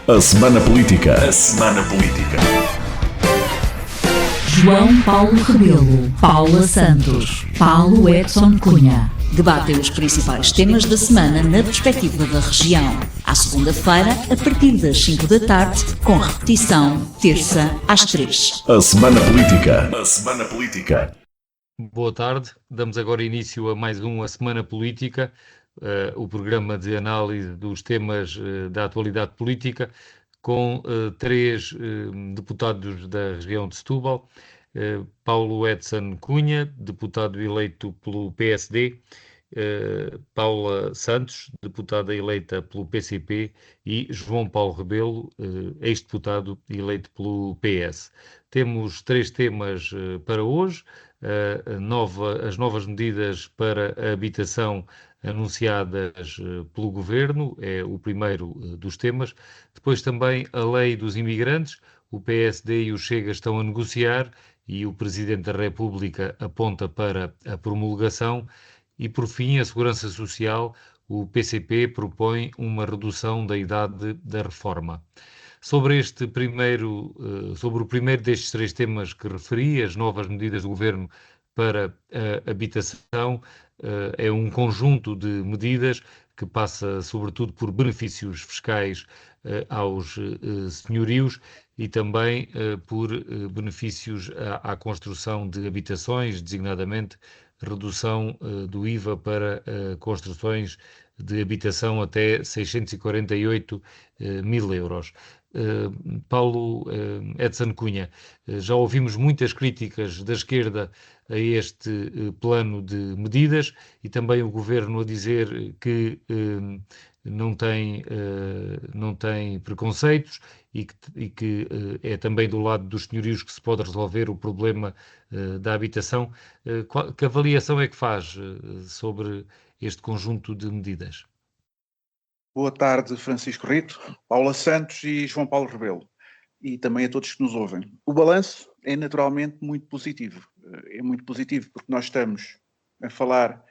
A Semana Política. A Semana Política. João Paulo Rebelo, Paula Santos, Paulo Edson Cunha. Debatem os principais temas da semana na perspectiva da região. À segunda-feira, a partir das 5 da tarde, com repetição, terça às 3. A Semana Política. A Semana Política. Boa tarde, damos agora início a mais A Semana Política, o programa de análise dos temas da atualidade política, com três deputados da região de Setúbal. Paulo Edson Cunha, deputado eleito pelo PSD, Paula Santos, deputada eleita pelo PCP, e João Paulo Rebelo, ex-deputado eleito pelo PS. Temos três temas para hoje: as novas medidas para a habitação anunciadas pelo Governo, é o primeiro dos temas. Depois também a lei dos imigrantes, o PSD e o Chega estão a negociar e o Presidente da República aponta para a promulgação. E, por fim, a Segurança Social, o PCP propõe uma redução da idade da reforma. Sobre o primeiro destes três temas que referi, as novas medidas do Governo para a habitação, é um conjunto de medidas que passa, sobretudo, por benefícios fiscais aos senhorios e também por benefícios à construção de habitações, designadamente redução do IVA para construções de habitação até 648 mil euros. Paulo Edson Cunha, já ouvimos muitas críticas da esquerda a este plano de medidas e também o Governo a dizer que não tem preconceitos e que é também do lado dos senhorios que se pode resolver o problema da habitação. Que avaliação é que faz sobre este conjunto de medidas? Boa tarde, Francisco Rito, Paula Santos e João Paulo Rebelo, e também a todos que nos ouvem. O balanço é naturalmente muito positivo. É muito positivo porque nós estamos a falar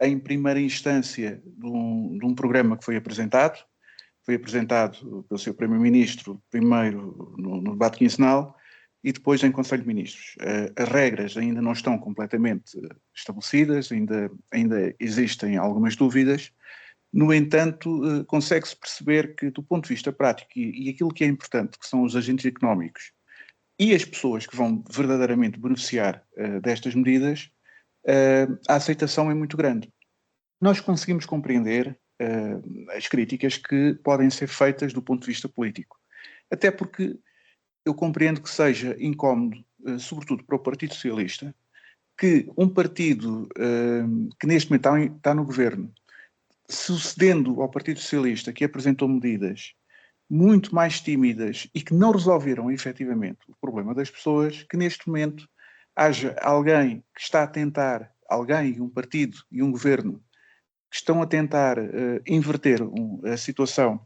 em primeira instância de um programa que foi apresentado pelo seu Primeiro-Ministro primeiro no debate quinzenal e depois em Conselho de Ministros. As regras ainda não estão completamente estabelecidas, ainda existem algumas dúvidas. No entanto, consegue-se perceber que, do ponto de vista prático, e aquilo que é importante, que são os agentes económicos e as pessoas que vão verdadeiramente beneficiar destas medidas, a aceitação é muito grande. Nós conseguimos compreender as críticas que podem ser feitas do ponto de vista político. Até porque eu compreendo que seja incómodo, sobretudo para o Partido Socialista, que um partido que neste momento está no governo, sucedendo ao Partido Socialista, que apresentou medidas muito mais tímidas e que não resolveram efetivamente o problema das pessoas, que neste momento haja alguém que está a tentar, alguém, um partido e um governo, que estão a tentar inverter a situação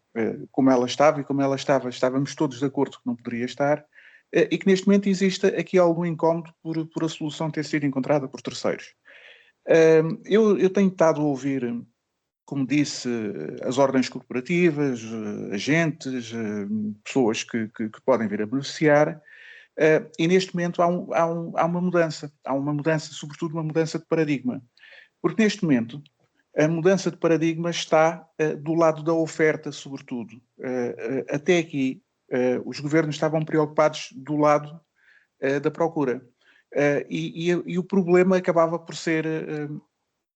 como ela estava, e como ela estávamos todos de acordo que não poderia estar, e que neste momento existe aqui algum incómodo por a solução ter sido encontrada por terceiros. Eu tenho estado a ouvir, como disse, as ordens corporativas, agentes, pessoas que podem vir a beneficiar, e neste momento há uma mudança, sobretudo uma mudança de paradigma, porque neste momento a mudança de paradigma está do lado da oferta, sobretudo. Até aqui, os governos estavam preocupados do lado da procura, e o problema acabava por ser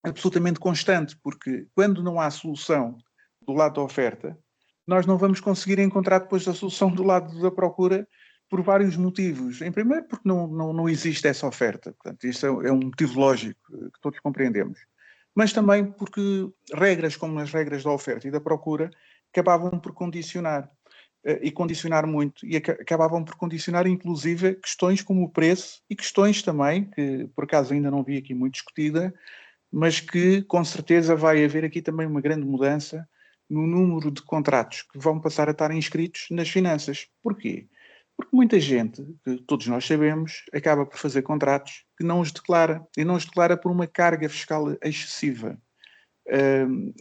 absolutamente constante, porque quando não há solução do lado da oferta, nós não vamos conseguir encontrar depois a solução do lado da procura por vários motivos. Em primeiro, porque não existe essa oferta. Portanto, isso é um motivo lógico que todos compreendemos. Mas também porque regras como as regras da oferta e da procura acabavam por condicionar, e condicionar muito, e acabavam por condicionar inclusive questões como o preço e questões também, que por acaso ainda não vi aqui muito discutida, mas que com certeza vai haver aqui também uma grande mudança no número de contratos que vão passar a estar inscritos nas finanças. Porquê? Porque muita gente, que todos nós sabemos, acaba por fazer contratos que não os declara, e não os declara por uma carga fiscal excessiva.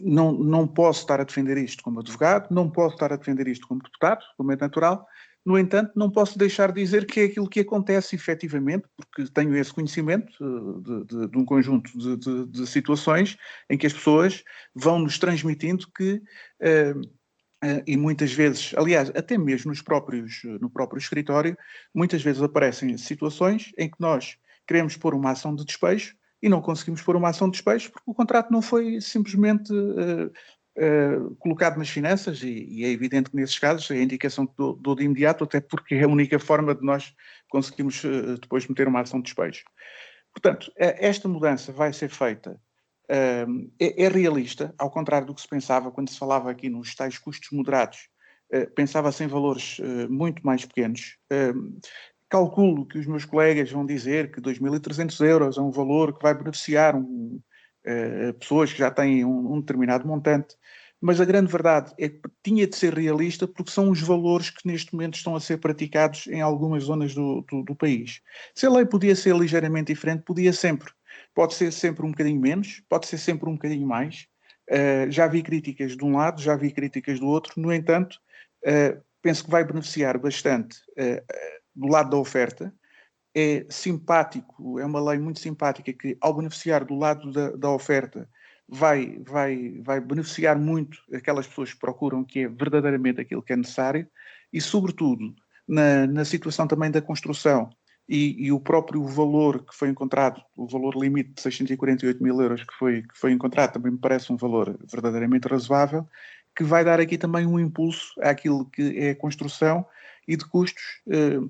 Não posso estar a defender isto como advogado, não posso estar a defender isto como deputado, como é natural. No entanto, não posso deixar de dizer que é aquilo que acontece efetivamente, porque tenho esse conhecimento de um conjunto de situações em que as pessoas vão nos transmitindo que, e muitas vezes, aliás, até mesmo no próprio escritório, muitas vezes aparecem situações em que nós queremos pôr uma ação de despejo e não conseguimos pôr uma ação de despejo porque o contrato não foi simplesmente colocado nas finanças e é evidente que nesses casos é a indicação que dou de imediato, até porque é a única forma de nós conseguirmos depois meter uma ação de despejo. Portanto, esta mudança vai ser feita, é realista, ao contrário do que se pensava quando se falava aqui nos tais custos moderados, pensava-se em valores muito mais pequenos. Calculo que os meus colegas vão dizer que 2.300 euros é um valor que vai beneficiar pessoas que já têm um determinado montante, mas a grande verdade é que tinha de ser realista porque são os valores que neste momento estão a ser praticados em algumas zonas do país. Se a lei podia ser ligeiramente diferente, podia sempre. Pode ser sempre um bocadinho menos, pode ser sempre um bocadinho mais. Já vi críticas de um lado, já vi críticas do outro, no entanto, penso que vai beneficiar bastante do lado da oferta. É simpático, é uma lei muito simpática que, ao beneficiar do lado da oferta, vai beneficiar muito aquelas pessoas que procuram, que é verdadeiramente aquilo que é necessário, e sobretudo na situação também da construção e o próprio valor que foi encontrado, o valor limite de 648 mil euros que foi encontrado, também me parece um valor verdadeiramente razoável, que vai dar aqui também um impulso àquilo que é a construção e de custos,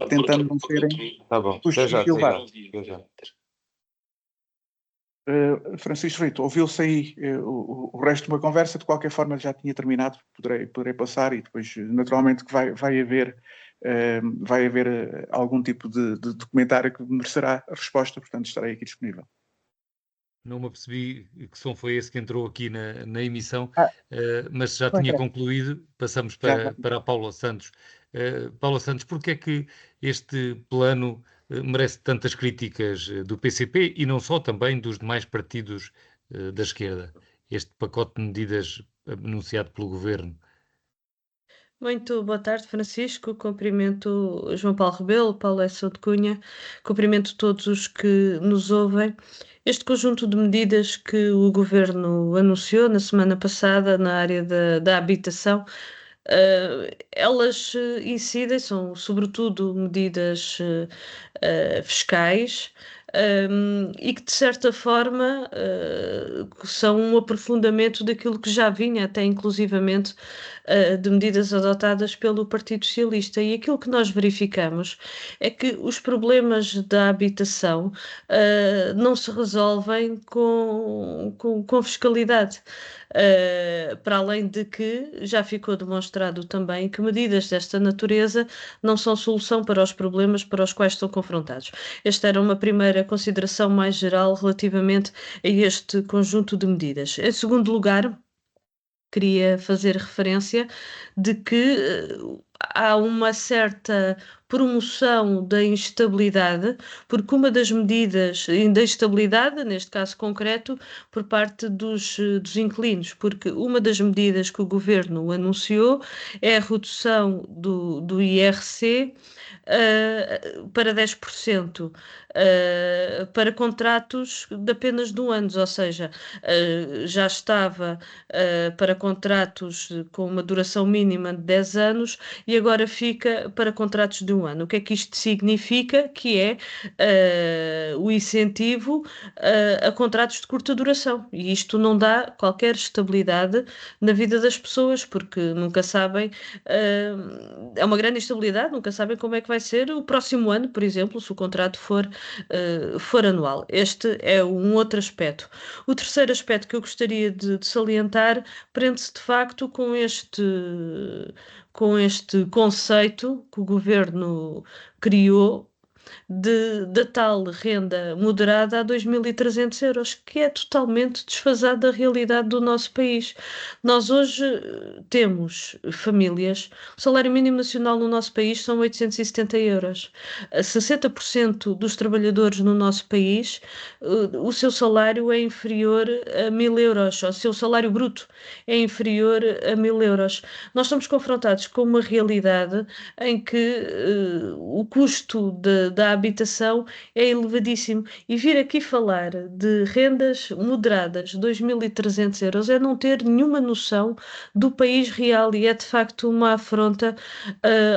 tentando não serem Tá bom, custos até já, elevados. até já. Francisco Rito, ouviu-se aí o resto de uma conversa, de qualquer forma já tinha terminado, poderei passar e depois naturalmente que vai haver algum tipo de documentário que merecerá a resposta, portanto estarei aqui disponível. Não me apercebi que som foi esse que entrou aqui na emissão, Ah, mas já não tinha interessa. concluído. Passamos Já. para a Paula Santos. Paula Santos, porque é que este plano merece tantas críticas do PCP e não só, também dos demais partidos da esquerda? Este pacote de medidas anunciado pelo governo. Muito boa tarde, Francisco. Cumprimento o João Paulo Rebelo, Paulo S. de Cunha, cumprimento todos os que nos ouvem. Este conjunto de medidas que o Governo anunciou na semana passada na área da habitação, elas incidem, são sobretudo medidas fiscais, e que de certa forma são um aprofundamento daquilo que já vinha até inclusivamente de medidas adotadas pelo Partido Socialista. E aquilo que nós verificamos é que os problemas da habitação não se resolvem com fiscalidade. Para além de que já ficou demonstrado também que medidas desta natureza não são solução para os problemas para os quais estão confrontados. Esta era uma primeira consideração mais geral relativamente a este conjunto de medidas. Em segundo lugar, queria fazer referência de que há uma certa promoção da instabilidade, porque uma das medidas da instabilidade, neste caso concreto, por parte dos inquilinos, porque uma das medidas que o governo anunciou é a redução do IRC para 10%, para contratos de apenas de 1 ano, ou seja, já estava para contratos com uma duração mínima de 10 anos e agora fica para contratos de 1 ano. O que é que isto significa? Que é o incentivo a contratos de curta duração. E isto não dá qualquer estabilidade na vida das pessoas, porque nunca sabem, é uma grande instabilidade, nunca sabem como é que vai ser o próximo ano, por exemplo, se o contrato for anual. Este é um outro aspecto. O terceiro aspecto que eu gostaria de salientar prende-se de facto com este conceito que o governo criou da tal renda moderada a 2.300 euros, que é totalmente desfasado da realidade do nosso país. Nós hoje temos famílias, o salário mínimo nacional no nosso país são 870 euros. 60% dos trabalhadores no nosso país, o seu salário é inferior a 1.000 euros, o seu salário bruto é inferior a 1.000 euros. Nós estamos confrontados com uma realidade em que o custo da habitação é elevadíssimo. E vir aqui falar de rendas moderadas, 2.300 euros, é não ter nenhuma noção do país real e é de facto uma afronta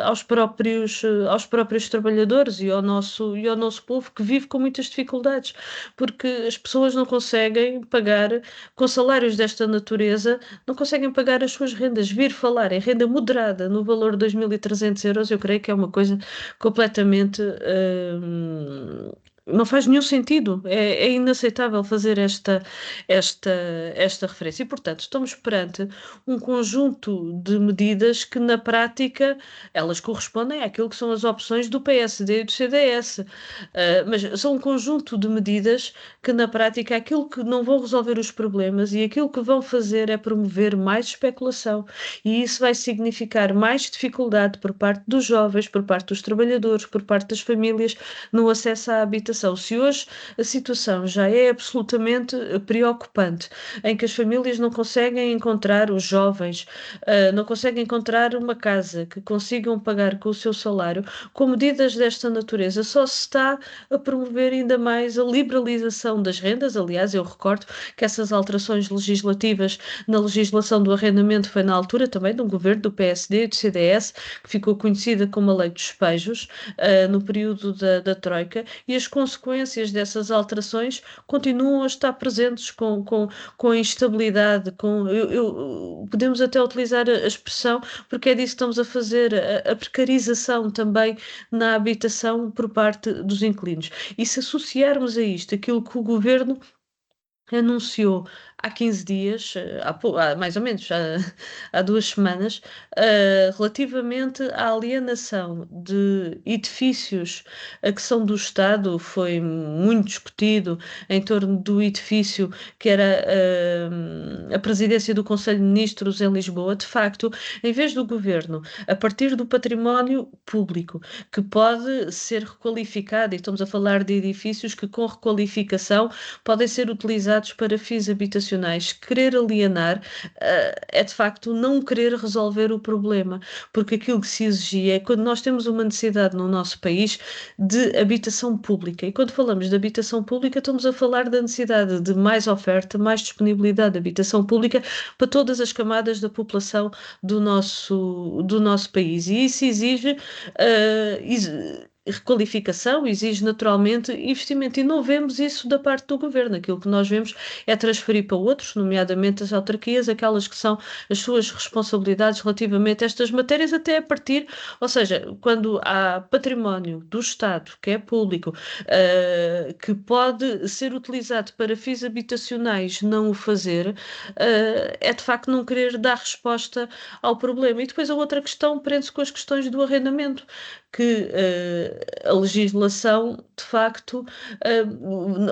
aos próprios trabalhadores e ao nosso povo que vive com muitas dificuldades, porque as pessoas não conseguem pagar, com salários desta natureza, não conseguem pagar as suas rendas. Vir falar em renda moderada no valor de 2.300 euros, eu creio que é uma coisa completamente. Não faz nenhum sentido, é inaceitável fazer esta, esta referência. E, portanto, estamos perante um conjunto de medidas que, na prática, elas correspondem àquilo que são as opções do PSD e do CDS. Mas são um conjunto de medidas que, na prática, aquilo que não vão resolver os problemas e aquilo que vão fazer é promover mais especulação. E isso vai significar mais dificuldade por parte dos jovens, por parte dos trabalhadores, por parte das famílias no acesso à habitação. Se hoje a situação já é absolutamente preocupante, em que as famílias não conseguem encontrar, os jovens, não conseguem encontrar uma casa que consigam pagar com o seu salário, com medidas desta natureza, só se está a promover ainda mais a liberalização das rendas. Aliás, eu recordo que essas alterações legislativas na legislação do arrendamento foi na altura também de um governo do PSD e do CDS, que ficou conhecida como a Lei dos Espejos, no período da Troika, e as consequências dessas alterações continuam a estar presentes com a instabilidade, podemos até utilizar a expressão, porque é disso que estamos a fazer, a precarização também na habitação por parte dos inquilinos. E se associarmos a isto aquilo que o governo anunciou há 15 dias, há mais ou menos, há 2 semanas, relativamente à alienação de edifícios que são do Estado. Foi muito discutido em torno do edifício que era a presidência do Conselho de Ministros em Lisboa. De facto, em vez do governo, a partir do património público, que pode ser requalificado, e estamos a falar de edifícios que com requalificação podem ser utilizados para fins habitacionais, querer alienar é de facto não querer resolver o problema, porque aquilo que se exigia é quando nós temos uma necessidade no nosso país de habitação pública, e quando falamos de habitação pública estamos a falar da necessidade de mais oferta, mais disponibilidade de habitação pública para todas as camadas da população do nosso país, e isso exige requalificação, exige naturalmente investimento, e não vemos isso da parte do governo. Aquilo que nós vemos é transferir para outros, nomeadamente as autarquias, aquelas que são as suas responsabilidades relativamente a estas matérias, até a partir, ou seja, quando há património do Estado, que é público, que pode ser utilizado para fins habitacionais, não o fazer, é de facto não querer dar resposta ao problema. E depois a outra questão prende-se com as questões do arrendamento, que a legislação, de facto,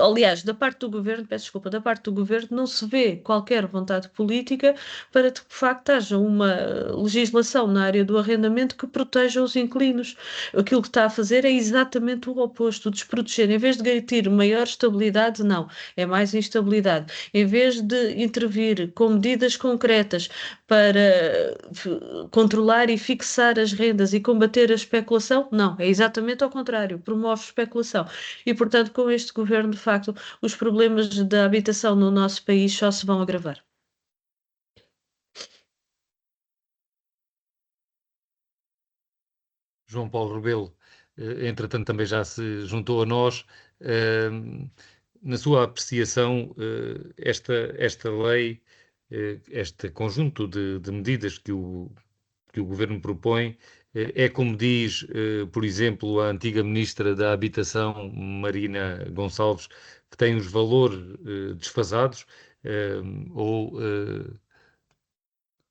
aliás, da parte do governo, peço desculpa, da parte do governo não se vê qualquer vontade política para que, de facto, haja uma legislação na área do arrendamento que proteja os inquilinos. Aquilo que está a fazer é exatamente o oposto, desproteger. Em vez de garantir maior estabilidade, não, é mais instabilidade. Em vez de intervir com medidas concretas para controlar e fixar as rendas e combater a especulação, não, é exatamente ao contrário, promove especulação. E, portanto, com este governo, de facto, os problemas da habitação no nosso país só se vão agravar. João Paulo Rebelo, entretanto, também já se juntou a nós. Na sua apreciação, esta lei, este conjunto de medidas que o Governo propõe, é como diz, por exemplo, a antiga Ministra da Habitação, Marina Gonçalves, que tem os valores desfasados, ou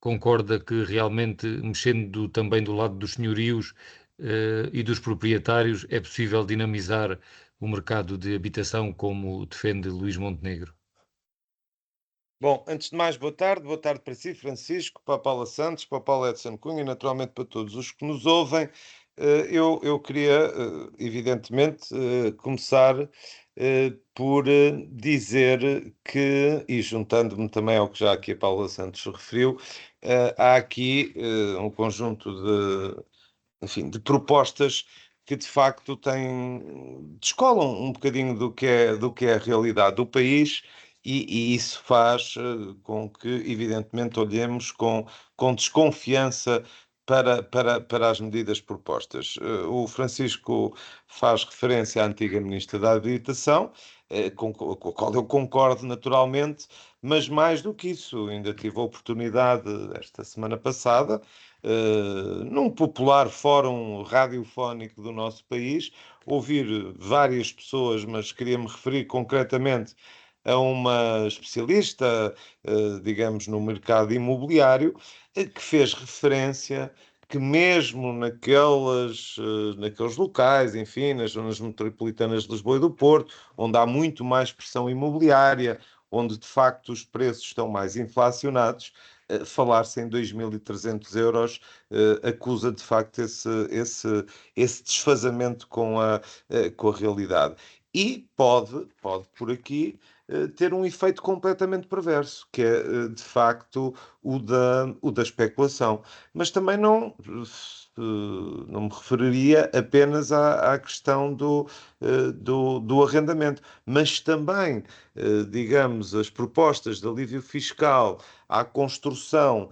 concorda que realmente, mexendo também do lado dos senhorios, e dos proprietários, é possível dinamizar o mercado de habitação como defende Luís Montenegro? Bom, antes de mais, boa tarde para si, Francisco, para a Paula Santos, para o Paulo Edson Cunha e naturalmente para todos os que nos ouvem. Eu queria, evidentemente, começar por dizer que, e juntando-me também ao que já aqui a Paula Santos referiu, há aqui um conjunto enfim, de propostas que de facto descolam um bocadinho do que é a realidade do país e isso faz com que, evidentemente, olhemos com desconfiança para as medidas propostas. O Francisco faz referência à antiga Ministra da Habilitação, com a qual eu concordo naturalmente, mas mais do que isso, ainda tive a oportunidade, esta semana passada, num popular fórum radiofónico do nosso país, ouvir várias pessoas, mas queria-me referir concretamente a uma especialista, digamos, no mercado imobiliário, que fez referência que mesmo naqueles locais, enfim, nas zonas metropolitanas de Lisboa e do Porto, onde há muito mais pressão imobiliária, onde de facto os preços estão mais inflacionados, falar-se em 2.300 euros acusa de facto esse desfazamento com a realidade. E pode por aqui ter um efeito completamente perverso, que é de facto o da especulação. Mas também não me referiria apenas à questão do arrendamento, mas também, digamos, as propostas de alívio fiscal à construção,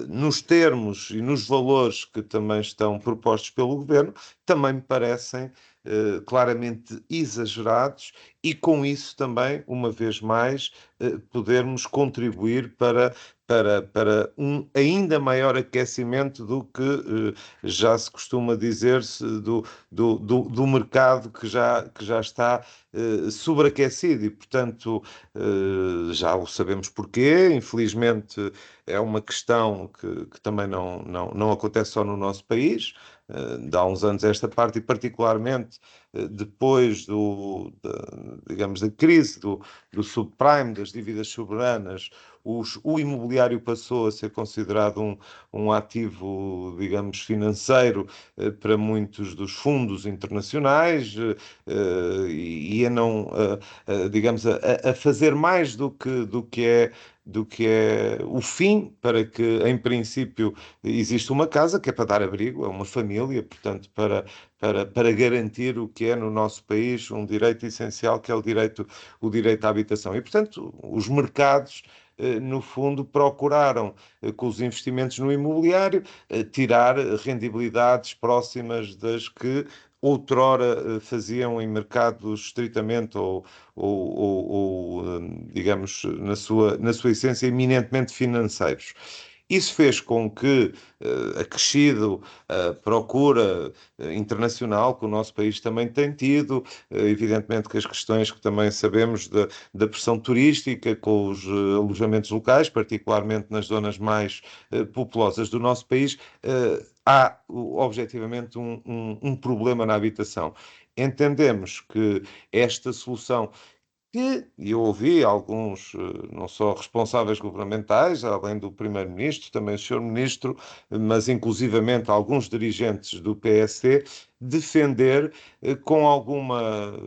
nos termos e nos valores que também estão propostos pelo governo, também me parecem claramente exagerados e com isso também, uma vez mais, podermos contribuir para um ainda maior aquecimento do que já se costuma dizer-se do mercado que já está sobreaquecido e, portanto, já o sabemos porquê. Infelizmente, é uma questão que também não acontece só no nosso país. De há uns anos esta parte, e particularmente depois digamos, da crise do subprime, das dívidas soberanas, o imobiliário passou a ser considerado um ativo, digamos, financeiro para muitos dos fundos internacionais e a não, digamos, a fazer mais do que é o fim, para que, em princípio, existe uma casa que é para dar abrigo a uma família, portanto, para garantir o que é no nosso país um direito essencial, que é o direito à habitação. E, portanto, os mercados, no fundo, procuraram, com os investimentos no imobiliário, tirar rendibilidades próximas das que outrora faziam em mercados estritamente ou, digamos, na sua essência, eminentemente financeiros. Isso fez com que a crescido a procura internacional que o nosso país também tem tido, evidentemente que as questões que também sabemos da pressão turística com os alojamentos locais, particularmente nas zonas mais populosas do nosso país, há objetivamente um problema na habitação. Entendemos que esta solução que eu ouvi alguns, não só responsáveis governamentais, além do Primeiro-Ministro, também o Sr. Ministro, mas inclusivamente alguns dirigentes do PSD, defender com alguma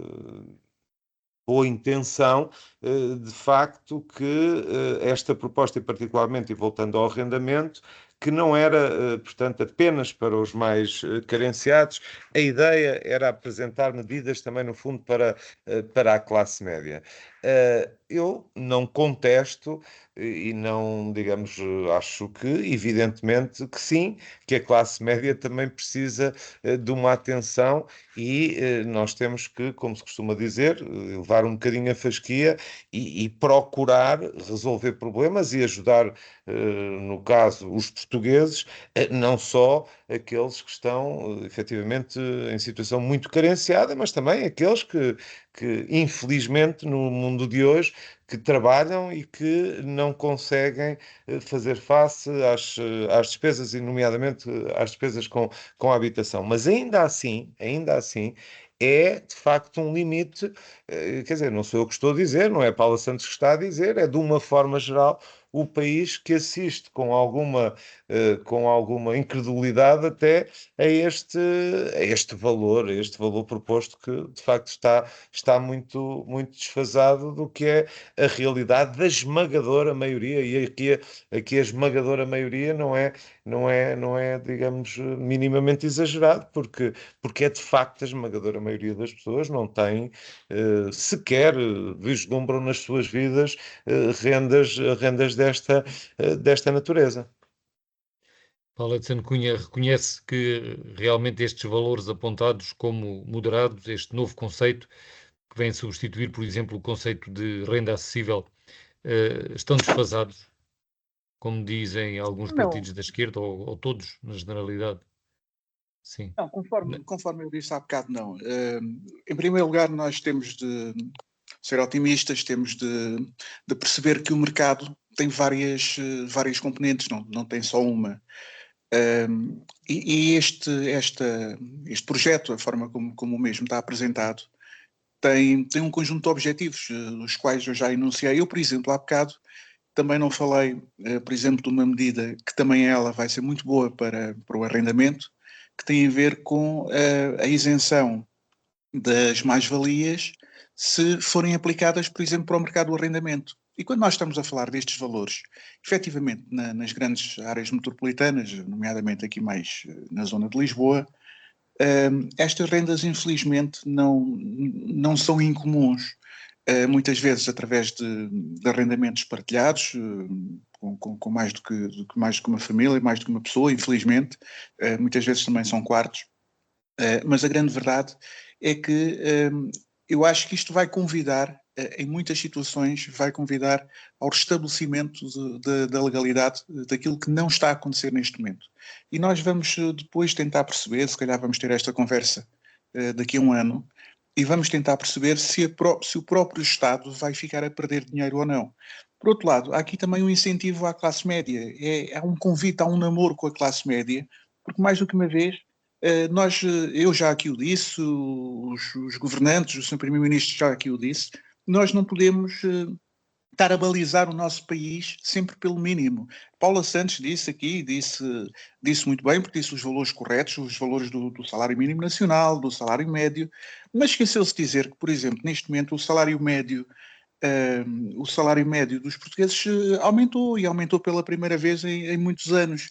boa intenção, de facto, que esta proposta, e particularmente, e voltando ao arrendamento, que não era, portanto, apenas para os mais carenciados, a ideia era apresentar medidas também, no fundo, para a classe média. Eu não contesto e não, digamos, acho que, evidentemente, que sim, que a classe média também precisa de uma atenção e nós temos que, como se costuma dizer, levar um bocadinho a fasquia e procurar resolver problemas e ajudar, no caso, os portugueses, não só aqueles que estão efetivamente em situação muito carenciada, mas também aqueles que que infelizmente no mundo de hoje que trabalham e que não conseguem fazer face às despesas, e nomeadamente às despesas com a habitação. Mas ainda assim, é de facto um limite, quer dizer, não sou eu que estou a dizer, não é Paula Santos que está a dizer, é de uma forma geral o país que assiste com alguma incredulidade até a este valor proposto que de facto está muito, muito desfasado do que é a realidade da esmagadora maioria, e aqui a esmagadora maioria não é, digamos, minimamente exagerado, porque é de facto a esmagadora maioria das pessoas não tem sequer vislumbram nas suas vidas rendas desta natureza. Paula de Santo Cunha reconhece que realmente estes valores apontados como moderados, este novo conceito, que vem substituir, por exemplo, o conceito de renda acessível, estão desfasados, como dizem alguns Não, partidos da esquerda, ou todos, na generalidade. Sim. não, conforme eu disse há bocado, não. Em primeiro lugar, nós temos de ser otimistas, temos de perceber que o mercado tem várias componentes, não tem só uma. E este projeto, a forma como o mesmo está apresentado, tem um conjunto de objetivos, os quais eu já enunciei. Eu, por exemplo, há bocado, também não falei, por exemplo, de uma medida que também ela vai ser muito boa para o arrendamento, que tem a ver com a isenção das mais-valias se forem aplicadas, por exemplo, para o mercado do arrendamento. E quando nós estamos a falar destes valores, efetivamente nas grandes áreas metropolitanas, nomeadamente aqui mais na zona de Lisboa, estas rendas infelizmente não são incomuns, muitas vezes através de arrendamentos partilhados, com mais do que uma família, mais do que uma pessoa, infelizmente, muitas vezes também são quartos, mas a grande verdade é que eu acho que isto vai convidar, em muitas situações, vai convidar ao restabelecimento da legalidade daquilo que não está a acontecer neste momento. E nós vamos depois tentar perceber, se calhar vamos ter esta conversa daqui a um ano, e vamos tentar perceber se o próprio Estado vai ficar a perder dinheiro ou não. Por outro lado, há aqui também um incentivo à classe média, há um convite, há um namoro com a classe média, porque mais do que uma vez, eu já aqui o disse, os governantes, o Sr. Primeiro-Ministro já aqui o disse, nós não podemos estar a balizar o nosso país sempre pelo mínimo. Paula Santos disse muito bem, porque disse os valores corretos, os valores do salário mínimo nacional, do salário médio, mas esqueceu-se de dizer que, por exemplo, neste momento o salário médio dos portugueses aumentou, e aumentou pela primeira vez em muitos anos.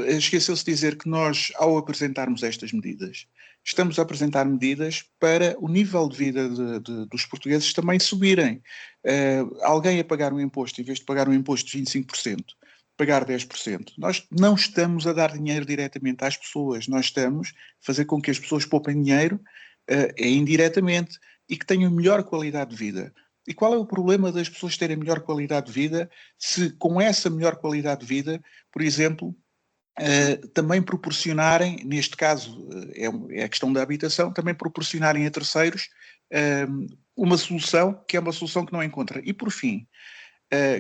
Esqueceu-se de dizer que nós, ao apresentarmos estas medidas, estamos a apresentar medidas para o nível de vida dos portugueses também subirem. Alguém a pagar um imposto, em vez de pagar um imposto de 25%, pagar 10%. Nós não estamos a dar dinheiro diretamente às pessoas, nós estamos a fazer com que as pessoas poupem dinheiro indiretamente e que tenham melhor qualidade de vida. E qual é o problema das pessoas terem melhor qualidade de vida se com essa melhor qualidade de vida, por exemplo, também proporcionarem, neste caso é a questão da habitação, também proporcionarem a terceiros uma solução que é uma solução que não encontra. E por fim,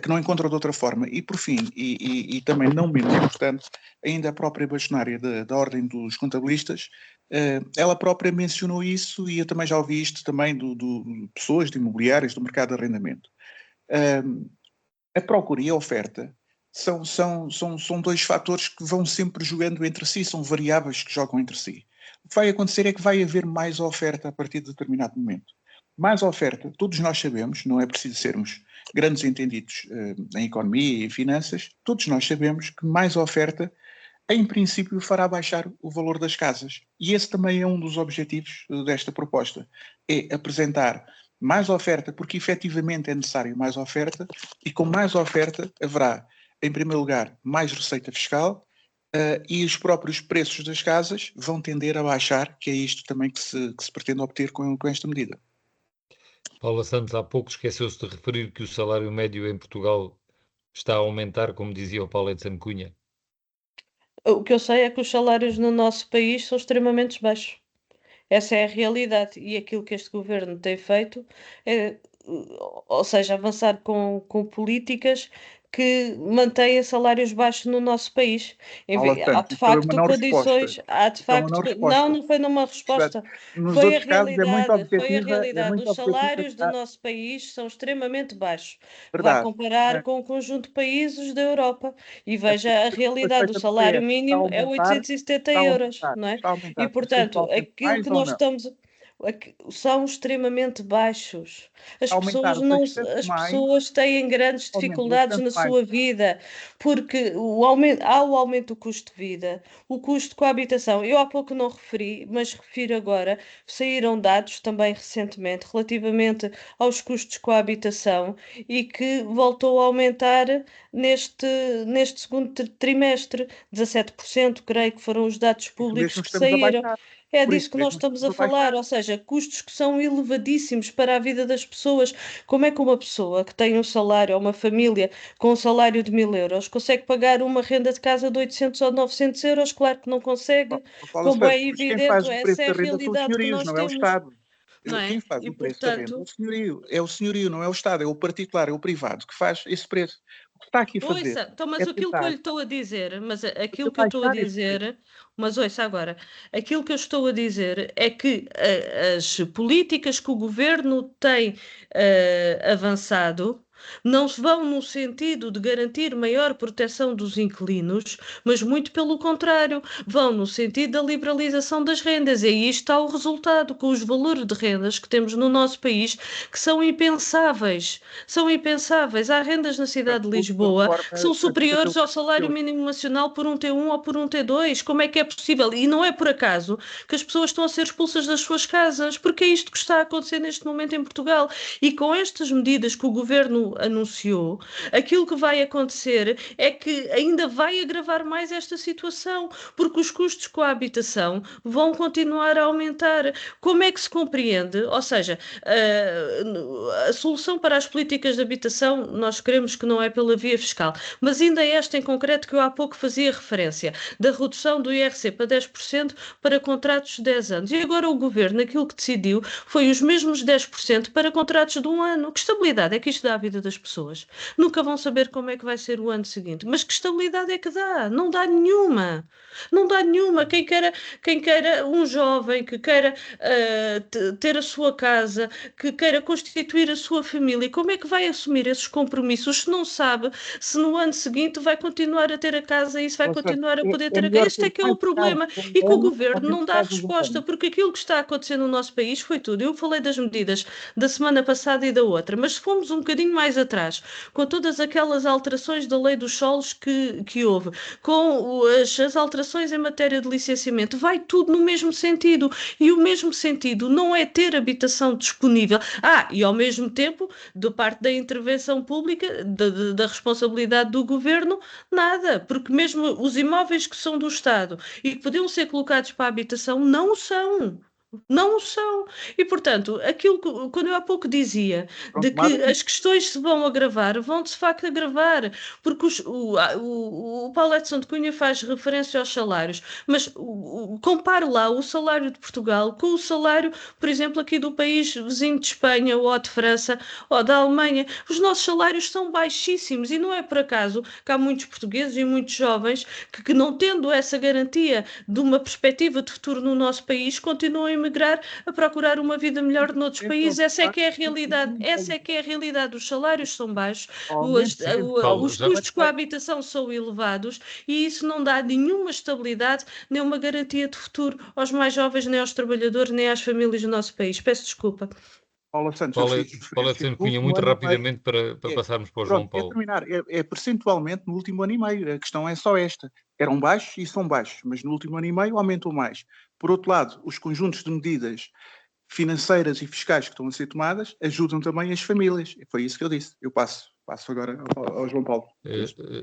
que não encontra de outra forma. E por fim, e também não menos importante, ainda a própria bastonária da Ordem dos Contabilistas, ela própria mencionou isso, e eu também já ouvi isto também de pessoas de imobiliários, do mercado de arrendamento. A procura e a oferta são dois fatores que vão sempre jogando entre si, são variáveis que jogam entre si. O que vai acontecer é que vai haver mais oferta a partir de determinado momento. Mais oferta, todos nós sabemos, não é preciso sermos grandes entendidos em economia e em finanças, todos nós sabemos que mais oferta, em princípio, fará baixar o valor das casas. E esse também é um dos objetivos desta proposta, é apresentar mais oferta, porque efetivamente é necessário mais oferta, e com mais oferta haverá, em primeiro lugar, mais receita fiscal, e os próprios preços das casas vão tender a baixar, que é isto também que se pretende obter com esta medida. Paula Santos há pouco esqueceu-se de referir que o salário médio em Portugal está a aumentar, como dizia o Paulo de Santo Cunha. O que eu sei é que os salários no nosso país são extremamente baixos. Essa é a realidade. E aquilo que este governo tem feito é, ou seja, avançar com políticas que mantêm salários baixos no nosso país. Paula Há Santos, de isso é uma facto não resposta. condições, há de Isso é uma não facto. Não, resposta. não foi numa Portanto, resposta. nos Foi a outros casos realidade, foi a é realidade. muito Os objetiva. salários do nosso país são extremamente baixos. Vá Verdade. comparar com o conjunto de países da Europa e A veja a política foi realidade. O feita pelo salário PS mínimo é 870 está a euros, aumentar, não é? está a E, aumentar portanto, percentualmente aquilo mais que ou nós não? estamos. São extremamente baixos. As Aumentar pessoas não, bastante as mais, pessoas têm grandes aumenta dificuldades bastante na mais. sua vida, porque há o aumento do custo de vida, o custo com a habitação. Eu há pouco não referi, mas refiro agora, saíram dados também recentemente relativamente aos custos com a habitação e que voltou a aumentar neste, neste segundo trimestre, 17%, creio que foram os dados Isso públicos mesmo que estamos a saíram. baixar. É Por disso isso que nós mesmo estamos estamos a a baixar. falar, ou seja, custos que são elevadíssimos para a vida das pessoas. Como é que uma pessoa que tem um salário, ou uma família com um salário de 1000 euros, consegue pagar uma renda de casa de 800 ou 900 euros? Claro que não consegue. Paula Como é Santos, mas quem evidente, faz o preço essa é a da renda são os realidade que senhorios, nós não é o temos, Estado. não Quem é? faz E o preço da renda é o portanto, senhorio. É o senhorio, não é o Estado, é o particular, é o privado que faz esse preço. O que está aqui a fazer ouça, então, mas é aquilo que eu tentar, lhe estou a dizer, é aquilo que eu estou a baixar esse preço. dizer, mas ouça agora, aquilo que eu estou a dizer é que as políticas que o governo tem avançado não vão no sentido de garantir maior proteção dos inquilinos, mas muito pelo contrário, vão no sentido da liberalização das rendas. E aí está o resultado, com os valores de rendas que temos no nosso país, que são impensáveis. São impensáveis. Há rendas na cidade de Tudo de Lisboa que forma são a fazer superiores o ao salário que mínimo nacional por um T1 ou por um T2. Como é que é possível? E não é por acaso que as pessoas estão a ser expulsas das suas casas, porque é isto que está a acontecer neste momento em Portugal. E com estas medidas que o governo anunciou, aquilo que vai acontecer é que ainda vai agravar mais esta situação, porque os custos com a habitação vão continuar a aumentar. Como é que se compreende? Ou seja, a solução para as políticas de habitação, nós queremos que não é pela via fiscal, mas ainda esta em concreto que eu há pouco fazia referência, da redução do IRC para 10% para contratos de 10 anos. E agora o governo, aquilo que decidiu, foi os mesmos 10% para contratos de um ano. Que estabilidade é que isto dá à vida das pessoas? Nunca vão saber como é que vai ser o ano seguinte. Mas que estabilidade é que dá? Não dá nenhuma. Não dá nenhuma. Quem queira um jovem que queira ter a sua casa, que queira constituir a sua família, como é que vai assumir esses compromissos se não sabe se no ano seguinte vai continuar a ter a casa e se vai continuar a poder é ter a casa? melhor Este é ter que é o mais carros problema por e que o ano ou governo menos não dá carros um resposta, ano. porque aquilo que está a acontecer no nosso país foi tudo. Eu falei das medidas da semana passada e da outra, mas se fomos um bocadinho mais atrás, com todas aquelas alterações da lei dos solos que houve, com as alterações em matéria de licenciamento, vai tudo no mesmo sentido. E o mesmo sentido não é ter habitação disponível. E ao mesmo tempo, de parte da intervenção pública, da responsabilidade do governo, nada, porque mesmo os imóveis que são do Estado e que podiam ser colocados para a habitação não o são. Não o são. E, portanto, aquilo que, quando eu há pouco dizia de Pronto, que Madalena, as questões se vão agravar, vão de facto agravar, porque o Paulo Edson de Cunha faz referência aos salários, mas compare lá o salário de Portugal com o salário, por exemplo, aqui do país vizinho de Espanha ou de França ou da Alemanha. Os nossos salários são baixíssimos e não é por acaso que há muitos portugueses e muitos jovens que não tendo essa garantia de uma perspectiva de futuro no nosso país, continuam a emigrar a procurar uma vida melhor noutros países. Essa é que é a realidade. Essa é que é a realidade. Os salários são baixos, Paulo, os custos com a habitação são elevados e isso não dá nenhuma estabilidade nem uma garantia de futuro aos mais jovens, nem aos trabalhadores, nem às famílias do nosso país. Peço desculpa. Paula Santos, eu Paulo, fiz Paulo referência Edson no Cunha, último muito ano e meio. rapidamente para passarmos para o João Pronto, é Paulo. terminar. É percentualmente no último ano e meio. A questão é só esta. Eram baixos e são baixos, mas no último ano e meio aumentou mais. Por outro lado, os conjuntos de medidas financeiras e fiscais que estão a ser tomadas ajudam também as famílias. Foi isso que eu disse. Eu passo agora ao João Paulo.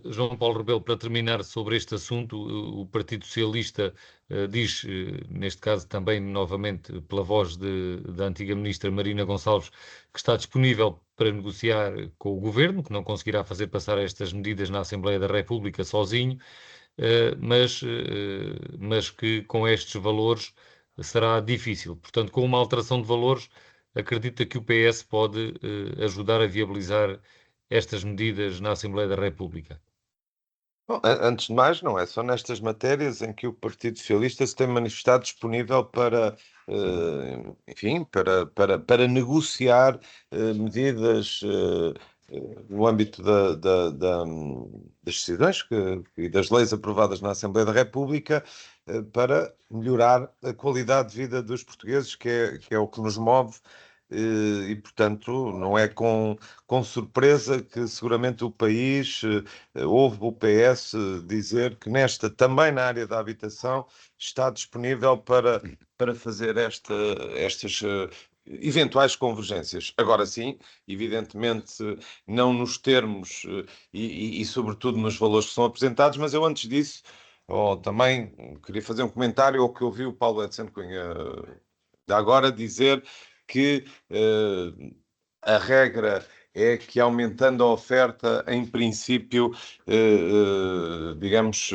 João Paulo Rebelo, para terminar sobre este assunto, o Partido Socialista diz, neste caso também novamente pela voz da antiga ministra Marina Gonçalves, que está disponível para negociar com o Governo, que não conseguirá fazer passar estas medidas na Assembleia da República sozinho, mas que com estes valores será difícil. Portanto, com uma alteração de valores, acredita que o PS pode ajudar a viabilizar estas medidas na Assembleia da República? Bom, antes de mais, não é só nestas matérias em que o Partido Socialista se tem manifestado disponível para, enfim, para negociar medidas no âmbito das decisões e das leis aprovadas na Assembleia da República para melhorar a qualidade de vida dos portugueses, que é o que nos move. E, portanto, não é com surpresa que seguramente o país ouve o PS dizer que também na área da habitação, está disponível para fazer estas eventuais convergências. Agora sim, evidentemente, não nos termos e sobretudo nos valores que são apresentados, mas eu antes disso, também queria fazer um comentário ao que ouvi o Paulo Edson Cunha agora dizer que a regra é que aumentando a oferta, em princípio, digamos,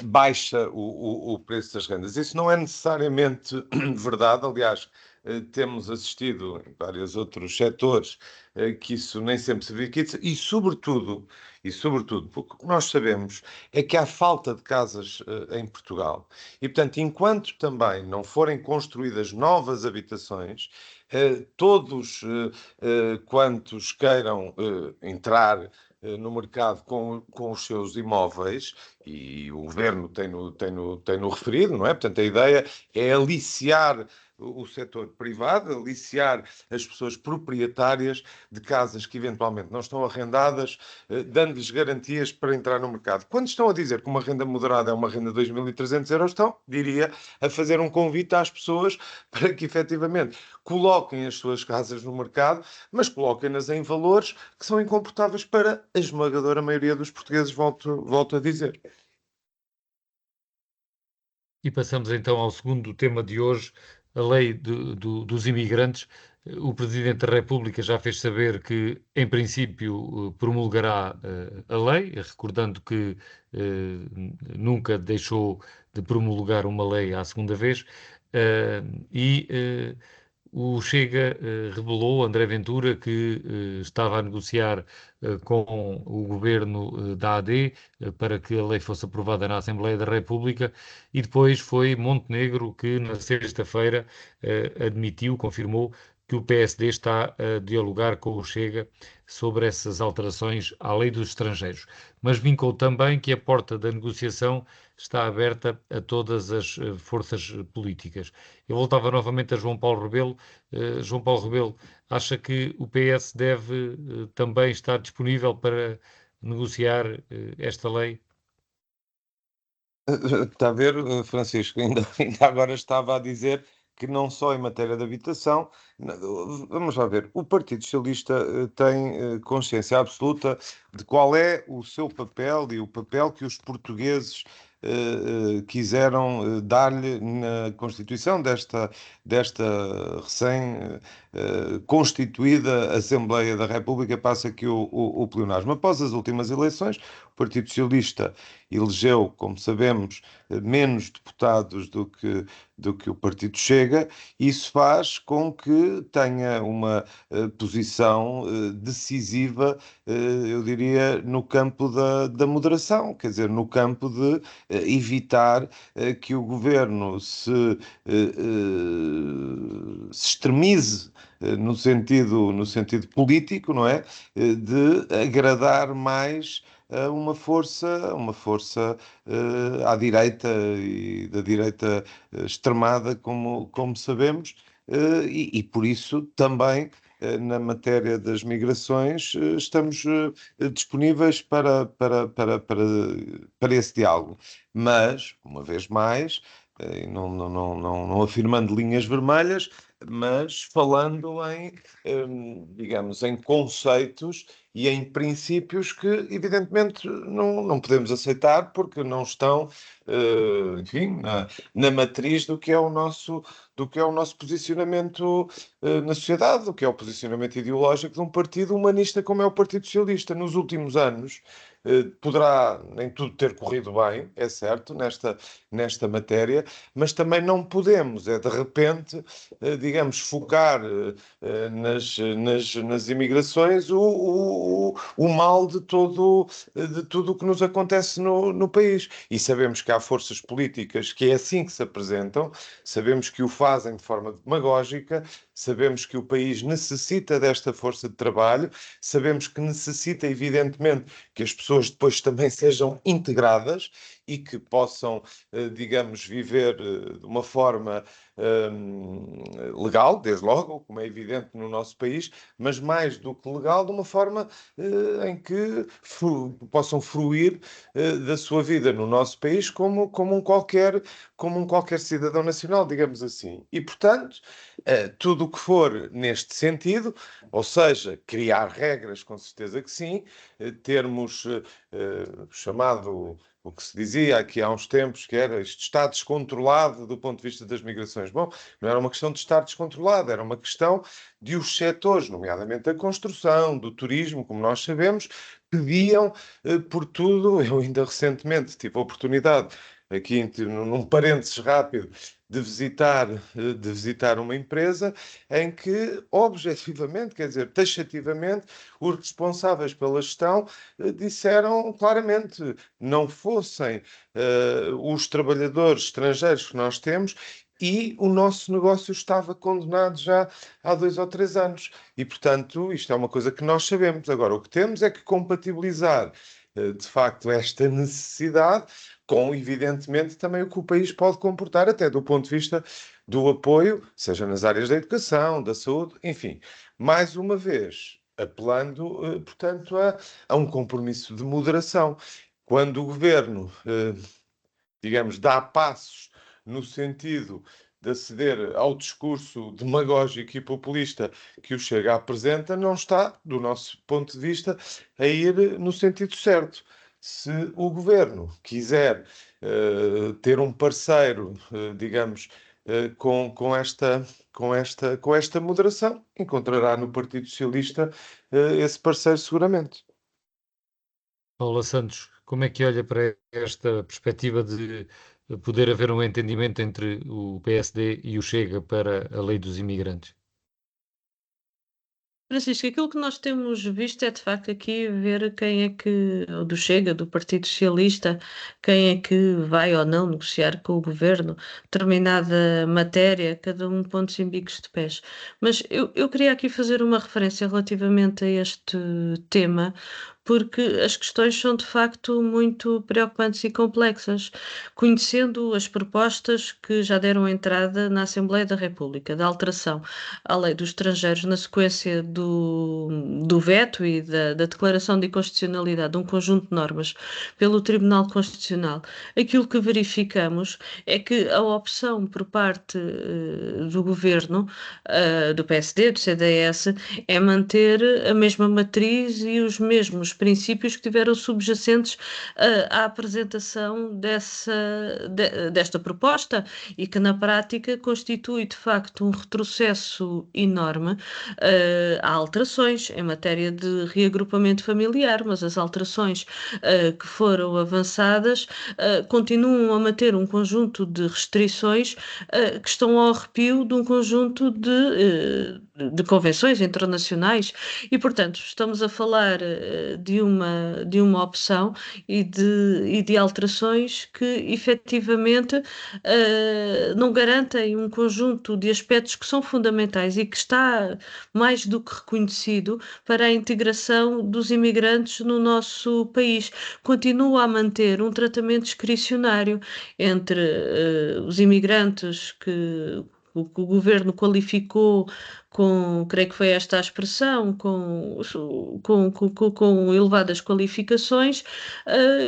baixa o preço das rendas. Isso não é necessariamente verdade, aliás, temos assistido em vários outros setores que isso nem sempre se verifica e sobretudo, porque o que nós sabemos é que há falta de casas em Portugal e, portanto, enquanto também não forem construídas novas habitações, todos quantos queiram entrar no mercado com os seus imóveis, e o governo tem-no referido, não é? Portanto, a ideia é aliciar o setor privado, aliciar as pessoas proprietárias de casas que eventualmente não estão arrendadas, dando-lhes garantias para entrar no mercado. Quando estão a dizer que uma renda moderada é uma renda de 2.300 euros, estão, diria, a fazer um convite às pessoas para que efetivamente coloquem as suas casas no mercado, mas coloquem-nas em valores que são incomportáveis para a esmagadora maioria dos portugueses, volto a dizer. E passamos então ao segundo tema de hoje, a lei dos imigrantes. O Presidente da República já fez saber que, em princípio, promulgará a lei, recordando que nunca deixou de promulgar uma lei à segunda vez, o Chega revelou, André Ventura, que estava a negociar com o governo da AD para que a lei fosse aprovada na Assembleia da República, e depois foi Montenegro que, na sexta-feira, admitiu, confirmou que o PSD está a dialogar com o Chega sobre essas alterações à lei dos estrangeiros, mas vincou também que a porta da negociação está aberta a todas as forças políticas. Eu voltava novamente a João Paulo Rebelo. João Paulo Rebelo, acha que o PS deve também estar disponível para negociar esta lei? Está a ver, Francisco, ainda agora estava a dizer que não só em matéria de habitação, vamos lá ver, o Partido Socialista tem consciência absoluta de qual é o seu papel e o papel que os portugueses quiseram dar-lhe na constituição desta recém-constituída Assembleia da República, passa aqui o pleonasmo. Após as últimas eleições, o Partido Socialista elegeu, como sabemos, menos deputados do que o Partido Chega. Isso faz com que tenha uma posição decisiva, eu diria, no campo da moderação, quer dizer, no campo de evitar que o governo se extremize no sentido político, não é? De agradar mais uma força à direita e da direita extremada, como sabemos, e por isso também na matéria das migrações estamos disponíveis para esse diálogo. Mas, uma vez mais, não afirmando linhas vermelhas, mas falando digamos, em conceitos e em princípios que, evidentemente, não podemos aceitar porque não estão, enfim, na matriz do que é o nosso posicionamento na sociedade, do que é o posicionamento ideológico de um partido humanista como é o Partido Socialista. Nos últimos anos, poderá nem tudo ter corrido bem, é certo, nesta matéria, mas também não podemos, de repente, digamos, focar nas imigrações o mal de tudo o que nos acontece no país. E sabemos que há forças políticas que é assim que se apresentam, sabemos que o fazem de forma demagógica, sabemos que o país necessita desta força de trabalho, sabemos que necessita, evidentemente, que as pessoas depois também sejam integradas e que possam, digamos, viver de uma forma legal, desde logo, como é evidente no nosso país, mas mais do que legal, de uma forma em que possam fruir da sua vida no nosso país como um qualquer cidadão nacional, digamos assim. E, portanto, tudo o que for neste sentido, ou seja, criar regras, com certeza que sim, termos chamado o que se dizia aqui há uns tempos, que era este Estado descontrolado do ponto de vista das migrações. Bom, não era uma questão de estar descontrolado, era uma questão de os setores, nomeadamente a construção, do turismo, como nós sabemos, pediam por tudo. Eu ainda recentemente tive a oportunidade, aqui num parênteses rápido, de visitar uma empresa em que, objetivamente, quer dizer, taxativamente, os responsáveis pela gestão disseram claramente: não fossem os trabalhadores estrangeiros que nós temos, e o nosso negócio estava condenado já há 2 ou 3 anos. E, portanto, isto é uma coisa que nós sabemos. Agora, o que temos é que compatibilizar, de facto, esta necessidade com, evidentemente, também o que o país pode comportar, até do ponto de vista do apoio, seja nas áreas da educação, da saúde, enfim. Mais uma vez, apelando, portanto, a um compromisso de moderação. Quando o governo, digamos, dá passos no sentido de aceder ao discurso demagógico e populista que o Chega apresenta, não está, do nosso ponto de vista, a ir no sentido certo. Se o governo quiser ter um parceiro, digamos, com esta moderação, encontrará no Partido Socialista esse parceiro seguramente. Paula Santos, como é que olha para esta perspectiva de poder haver um entendimento entre o PSD e o Chega para a lei dos imigrantes? Francisco, aquilo que nós temos visto é de facto aqui ver quem é que, do Chega, do Partido Socialista, quem é que vai ou não negociar com o governo determinada matéria, cada um pontos em bicos de pés. Mas eu queria aqui fazer uma referência relativamente a este tema, porque as questões são de facto muito preocupantes e complexas, conhecendo as propostas que já deram entrada na Assembleia da República, da alteração à lei dos estrangeiros na sequência do veto e da declaração de inconstitucionalidade de um conjunto de normas pelo Tribunal Constitucional. Aquilo que verificamos é que a opção por parte do governo, do PSD, do CDS, é manter a mesma matriz e os mesmos princípios que tiveram subjacentes à apresentação desta proposta e que na prática constitui de facto um retrocesso enorme. Há alterações em matéria de reagrupamento familiar, mas as alterações que foram avançadas continuam a manter um conjunto de restrições que estão ao arrepio de um conjunto de convenções internacionais e, portanto, estamos a falar de uma opção e de alterações que efetivamente não garantem um conjunto de aspectos que são fundamentais e que está mais do que reconhecido para a integração dos imigrantes no nosso país. Continua a manter um tratamento discricionário entre os imigrantes que o governo qualificou creio que foi esta a expressão, com elevadas qualificações,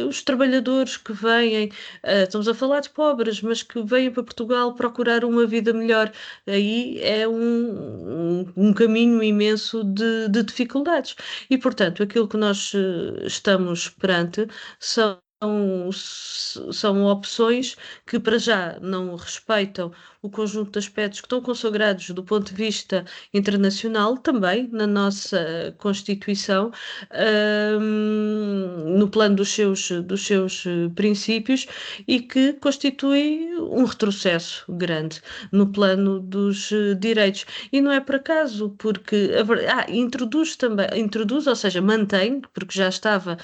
os trabalhadores que vêm, estamos a falar de pobres, mas que vêm para Portugal procurar uma vida melhor. Aí é um caminho imenso de dificuldades. E, portanto, aquilo que nós estamos perante são são opções que, para já, não respeitam o conjunto de aspectos que estão consagrados do ponto de vista internacional, também na nossa Constituição, no plano dos seus princípios, e que constitui um retrocesso grande no plano dos direitos. E não é por acaso, porque introduz, ou seja, mantém, porque já estava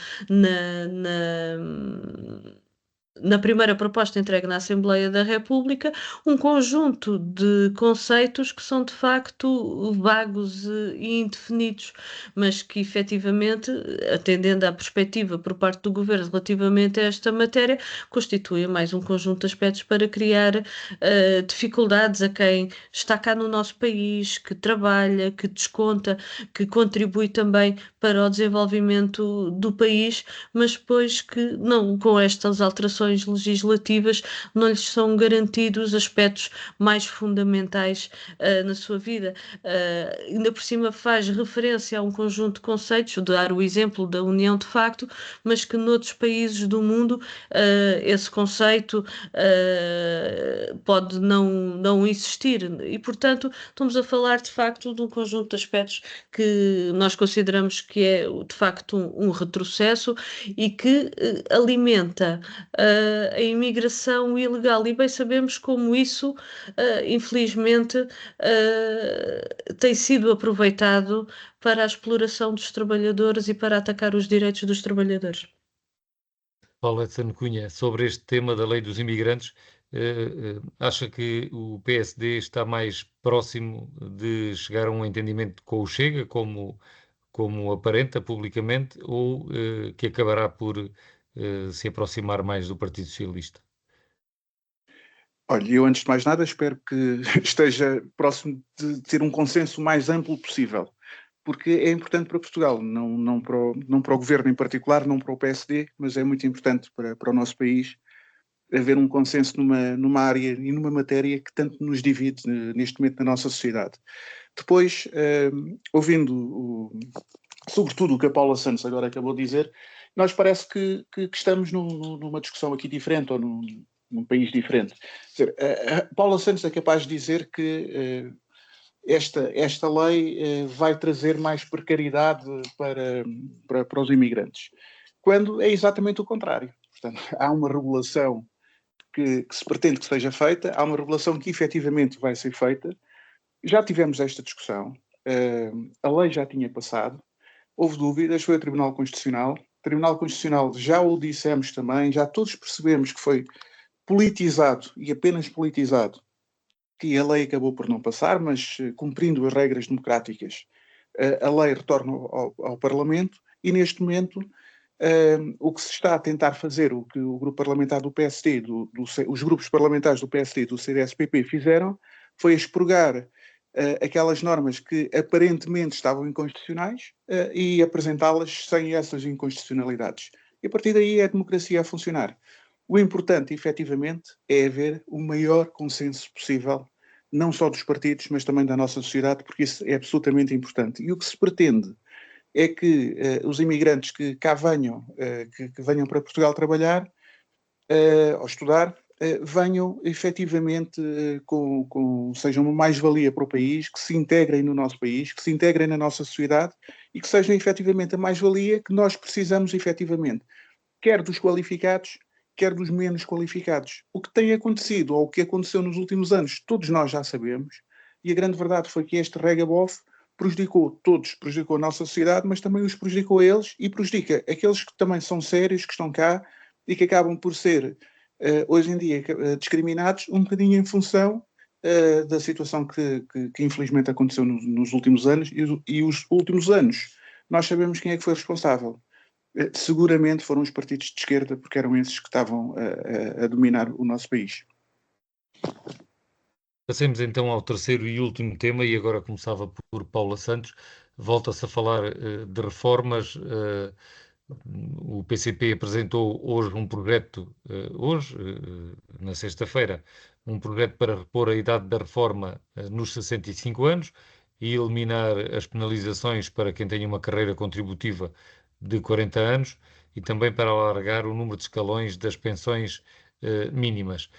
na primeira proposta entregue na Assembleia da República, um conjunto de conceitos que são de facto vagos e indefinidos, mas que efetivamente, atendendo à perspectiva por parte do Governo relativamente a esta matéria, constituem mais um conjunto de aspectos para criar dificuldades a quem está cá no nosso país, que trabalha, que desconta, que contribui também para o desenvolvimento do país, mas depois que não, com estas alterações legislativas, não lhes são garantidos aspectos mais fundamentais na sua vida. Ainda por cima faz referência a um conjunto de conceitos, dar o exemplo da união de facto, mas que noutros países do mundo esse conceito pode não existir, e portanto estamos a falar de facto de um conjunto de aspectos que nós consideramos que é de facto um retrocesso e que alimenta a imigração ilegal, e bem sabemos como isso, infelizmente, tem sido aproveitado para a exploração dos trabalhadores e para atacar os direitos dos trabalhadores. Paula Edson Cunha, sobre este tema da lei dos imigrantes, acha que o PSD está mais próximo de chegar a um entendimento com o Chega, como aparenta publicamente, ou que acabará por se aproximar mais do Partido Socialista? Olha, eu antes de mais nada espero que esteja próximo de ter um consenso mais amplo possível, porque é importante para Portugal, não para o governo em particular, não para o PSD, mas é muito importante para o nosso país haver um consenso numa área e numa matéria que tanto nos divide neste momento na nossa sociedade. Depois, ouvindo sobretudo o que a Paula Santos agora acabou de dizer, nós parece que estamos numa discussão aqui diferente, ou num país diferente. Quer dizer, a Paula Santos é capaz de dizer que esta lei vai trazer mais precariedade para os imigrantes, quando é exatamente o contrário. Portanto, há uma regulação que se pretende que seja feita, há uma regulação que efetivamente vai ser feita. Já tivemos esta discussão, a lei já tinha passado, houve dúvidas, foi ao Tribunal Constitucional. O Tribunal Constitucional, já o dissemos também, já todos percebemos que foi politizado e apenas politizado, que a lei acabou por não passar, mas cumprindo as regras democráticas, a lei retorna ao Parlamento, e neste momento o que se está a tentar fazer, o que o grupo parlamentar do PSD, os grupos parlamentares do PSD e do CDS-PP fizeram, foi expurgar aquelas normas que aparentemente estavam inconstitucionais e apresentá-las sem essas inconstitucionalidades. E a partir daí é a democracia a funcionar. O importante, efetivamente, é haver o maior consenso possível, não só dos partidos, mas também da nossa sociedade, porque isso é absolutamente importante. E o que se pretende é que os imigrantes que cá venham, que venham para Portugal trabalhar ou estudar, venham efetivamente sejam uma mais-valia para o país, que se integrem no nosso país, que se integrem na nossa sociedade e que sejam efetivamente a mais-valia que nós precisamos efetivamente, quer dos qualificados, quer dos menos qualificados. O que tem acontecido, ou o que aconteceu nos últimos anos, todos nós já sabemos, e a grande verdade foi que este regabof prejudicou a nossa sociedade, mas também os prejudicou a eles e prejudica aqueles que também são sérios, que estão cá e que acabam por ser, hoje em dia, discriminados um bocadinho em função da situação que infelizmente aconteceu nos últimos anos, e os últimos anos nós sabemos quem é que foi responsável. Seguramente foram os partidos de esquerda, porque eram esses que estavam a dominar o nosso país. Passemos então ao terceiro e último tema, e agora começava por Paula Santos. Volta-se a falar de reformas. O PCP apresentou hoje um projeto, na sexta-feira, um projeto para repor a idade da reforma nos 65 anos e eliminar as penalizações para quem tenha uma carreira contributiva de 40 anos e também para alargar o número de escalões das pensões mínimas.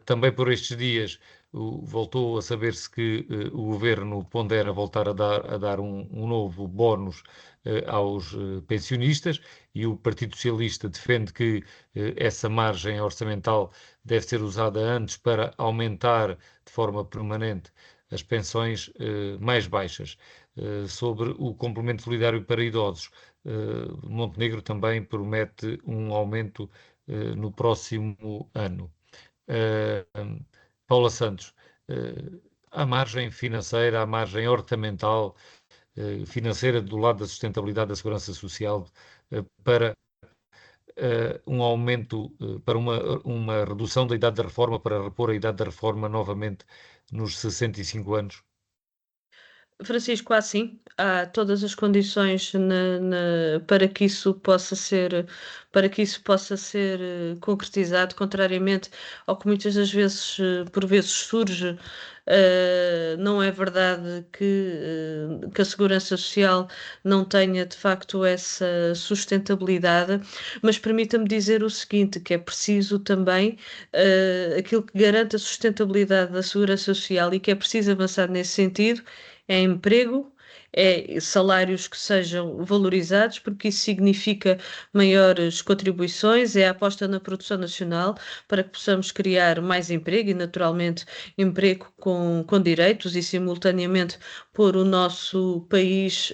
Também por estes dias voltou a saber-se que o Governo pondera voltar a dar um novo bónus aos pensionistas, e o Partido Socialista defende que essa margem orçamental deve ser usada antes para aumentar de forma permanente as pensões mais baixas. Sobre o complemento solidário para idosos, Montenegro também promete um aumento no próximo ano. Paula Santos, a margem financeira, a margem orçamental financeira do lado da sustentabilidade da segurança social para um aumento, para uma redução da idade da reforma, para repor a idade da reforma novamente nos 65 anos? Francisco, há todas as condições para que isso possa ser, concretizado, contrariamente ao que muitas das vezes, por vezes surge. Não é verdade que a Segurança Social não tenha de facto essa sustentabilidade, mas permita-me dizer o seguinte, que é preciso também aquilo que garante a sustentabilidade da Segurança Social e que é preciso avançar nesse sentido é emprego, é salários que sejam valorizados, porque isso significa maiores contribuições, é a aposta na produção nacional para que possamos criar mais emprego e, naturalmente, emprego com direitos e, simultaneamente, pôr o nosso país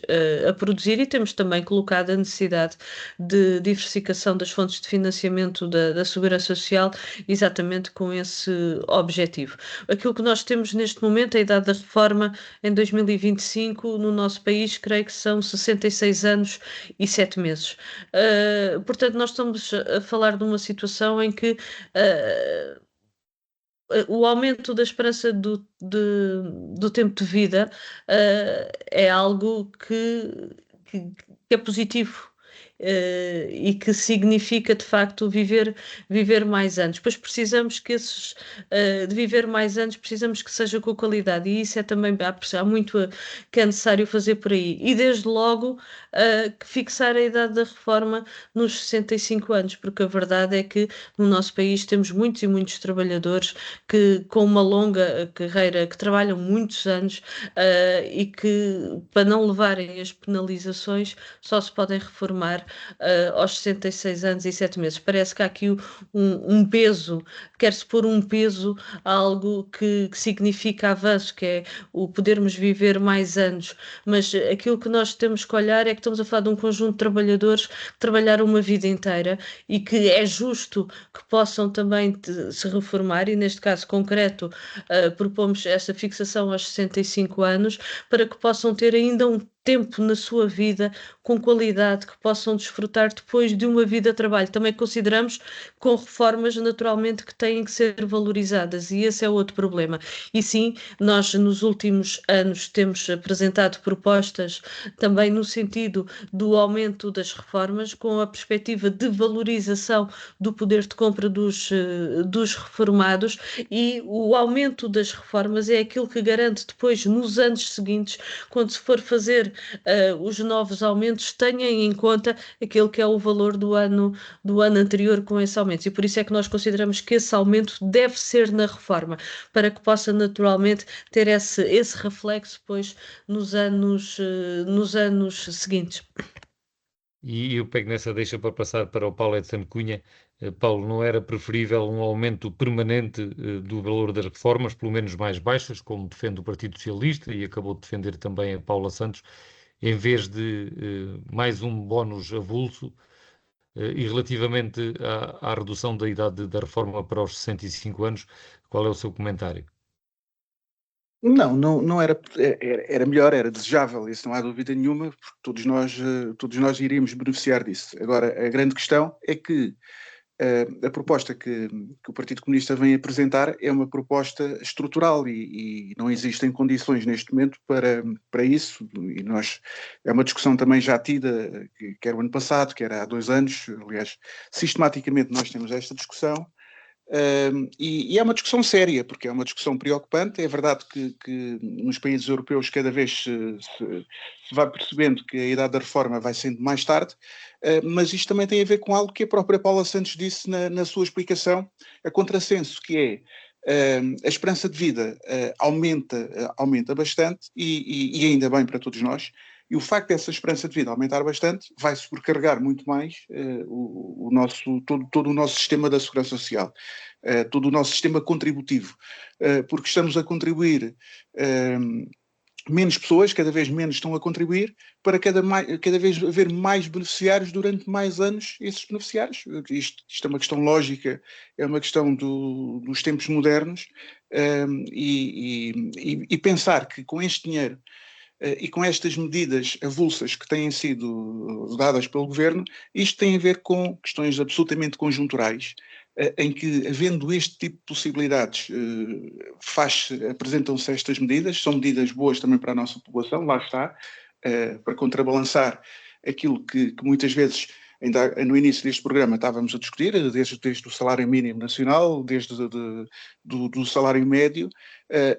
a produzir. E temos também colocado a necessidade de diversificação das fontes de financiamento da Segurança Social, exatamente com esse objetivo. Aquilo que nós temos neste momento, a idade da reforma em 2025, no nosso país, creio que são 66 anos e 7 meses. Portanto, nós estamos a falar de uma situação em que o aumento da esperança do tempo de vida é algo que é positivo. E que significa de facto viver mais anos. Pois precisamos que de viver mais anos, precisamos que seja com qualidade, e isso é também, há muito que é necessário fazer por aí. E desde logo que fixar a idade da reforma nos 65 anos, porque a verdade é que no nosso país temos muitos e muitos trabalhadores que com uma longa carreira, que trabalham muitos anos e que, para não levarem as penalizações, só se podem reformar aos 66 anos e 7 meses. Parece que há aqui um peso, quer-se pôr um peso a algo que significa avanço, que é o podermos viver mais anos, mas aquilo que nós temos que olhar é que estamos a falar de um conjunto de trabalhadores que trabalharam uma vida inteira e que é justo que possam também se reformar, e neste caso concreto propomos essa fixação aos 65 anos para que possam ter ainda um tempo na sua vida com qualidade, que possam desfrutar depois de uma vida de trabalho. Também consideramos com reformas naturalmente que têm que ser valorizadas, e esse é outro problema. E sim, nós nos últimos anos temos apresentado propostas também no sentido do aumento das reformas, com a perspectiva de valorização do poder de compra dos reformados, e o aumento das reformas é aquilo que garante depois, nos anos seguintes, quando se for fazer os novos aumentos, tenham em conta aquele que é o valor do ano anterior com esse aumento. E por isso é que nós consideramos que esse aumento deve ser na reforma, para que possa naturalmente ter esse reflexo depois nos anos seguintes. E eu pego nessa deixa para passar para o Paulo Edson Cunha. Paulo, não era preferível um aumento permanente do valor das reformas, pelo menos mais baixas, como defende o Partido Socialista e acabou de defender também a Paula Santos, em vez de mais um bónus avulso? E relativamente à redução da idade da reforma para os 65 anos, qual é o seu comentário? Não era melhor, era desejável, isso não há dúvida nenhuma, porque todos nós iríamos beneficiar disso. Agora, a grande questão é que a proposta que o Partido Comunista vem apresentar é uma proposta estrutural e não existem condições neste momento para isso, e é uma discussão também já tida, quer o ano passado, quer há 2 anos, aliás, sistematicamente nós temos esta discussão. E é uma discussão séria, porque é uma discussão preocupante. É verdade que nos países europeus cada vez se vai percebendo que a idade da reforma vai sendo mais tarde, mas isto também tem a ver com algo que a própria Paula Santos disse na sua explicação, a contrassenso, que é a esperança de vida aumenta bastante e ainda bem para todos nós. E o facto dessa esperança de vida aumentar bastante vai sobrecarregar muito mais todo o nosso sistema da segurança social, todo o nosso sistema contributivo, porque estamos a contribuir, menos pessoas, cada vez menos estão a contribuir, para cada vez haver mais beneficiários durante mais anos, esses beneficiários. Isto é uma questão lógica, é uma questão dos tempos modernos, e pensar que com este dinheiro e com estas medidas avulsas que têm sido dadas pelo governo, isto tem a ver com questões absolutamente conjunturais, em que, havendo este tipo de possibilidades, apresentam-se estas medidas, são medidas boas também para a nossa população, lá está, para contrabalançar aquilo que muitas vezes, ainda no início deste programa, estávamos a discutir, desde o salário mínimo nacional, desde do salário médio,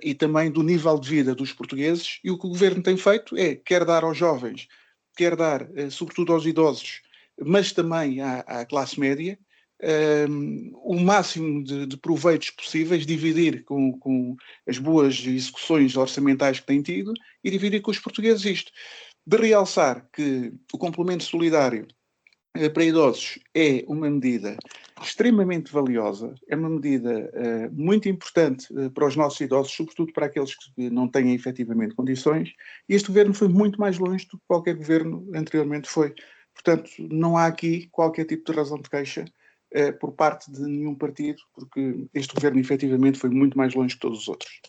e também do nível de vida dos portugueses. E o que o governo tem feito quer dar aos jovens, quer dar sobretudo aos idosos, mas também à classe média, o máximo de proveitos possíveis, dividir com as boas execuções orçamentais que tem tido e dividir com os portugueses isto. De realçar que o complemento solidário para idosos é uma medida extremamente valiosa, é uma medida muito importante para os nossos idosos, sobretudo para aqueles que não têm efetivamente condições, e este governo foi muito mais longe do que qualquer governo anteriormente foi. Portanto, não há aqui qualquer tipo de razão de queixa por parte de nenhum partido, porque este governo efetivamente foi muito mais longe que todos os outros.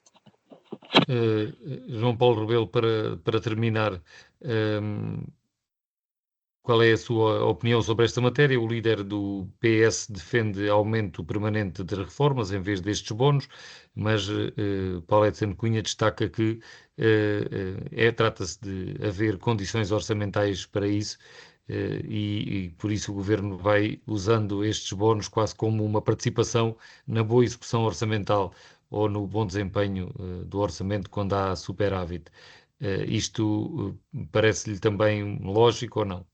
João Paulo Rebelo, para terminar, qual é a sua opinião sobre esta matéria? O líder do PS defende aumento permanente de reformas em vez destes bónus, mas Paulo Edson Cunha destaca que trata-se de haver condições orçamentais para isso, e por isso o Governo vai usando estes bónus quase como uma participação na boa execução orçamental ou no bom desempenho do orçamento quando há superávit. Isto parece-lhe também lógico ou não?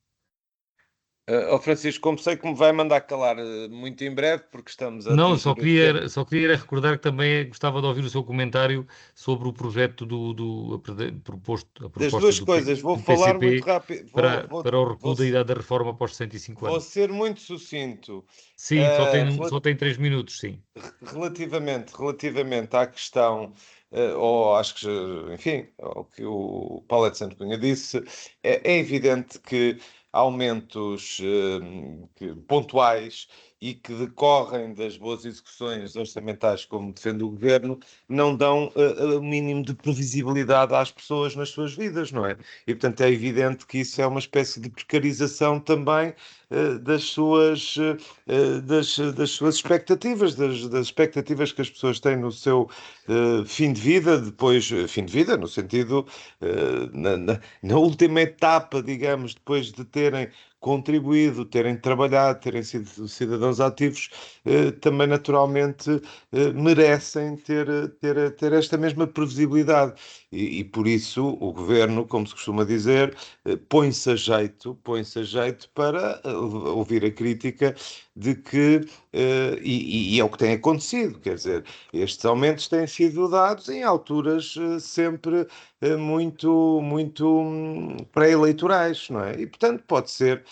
Francisco, como sei que me vai mandar calar muito em breve, porque estamos a Não, atingir o tempo. só queria recordar que também gostava de ouvir o seu comentário sobre o projeto a Das proposta duas coisas, vou do falar muito PCP rápido, para o recuo vou, da idade da reforma após 65 vou anos. ser muito sucinto. Sim, Uh, só tem 3 minutos, sim. relativamente à questão, ou acho que, enfim, ao que o Paulo de Santo Cunha disse, é evidente que aumentos pontuais e que decorrem das boas execuções orçamentais, como defende o governo, não dão o mínimo de previsibilidade às pessoas nas suas vidas, não é? E, portanto, é evidente que isso é uma espécie de precarização também das suas expectativas, das expectativas que as pessoas têm no seu fim de vida, depois, fim de vida, no sentido, na última etapa, digamos, depois de terem contribuído, terem trabalhado, terem sido cidadãos ativos, também naturalmente merecem ter esta mesma previsibilidade. E por isso o governo, como se costuma dizer, põe-se a jeito para ouvir a crítica de que, e é o que tem acontecido, quer dizer, estes aumentos têm sido dados em alturas sempre muito pré-eleitorais, não é? E, portanto, pode ser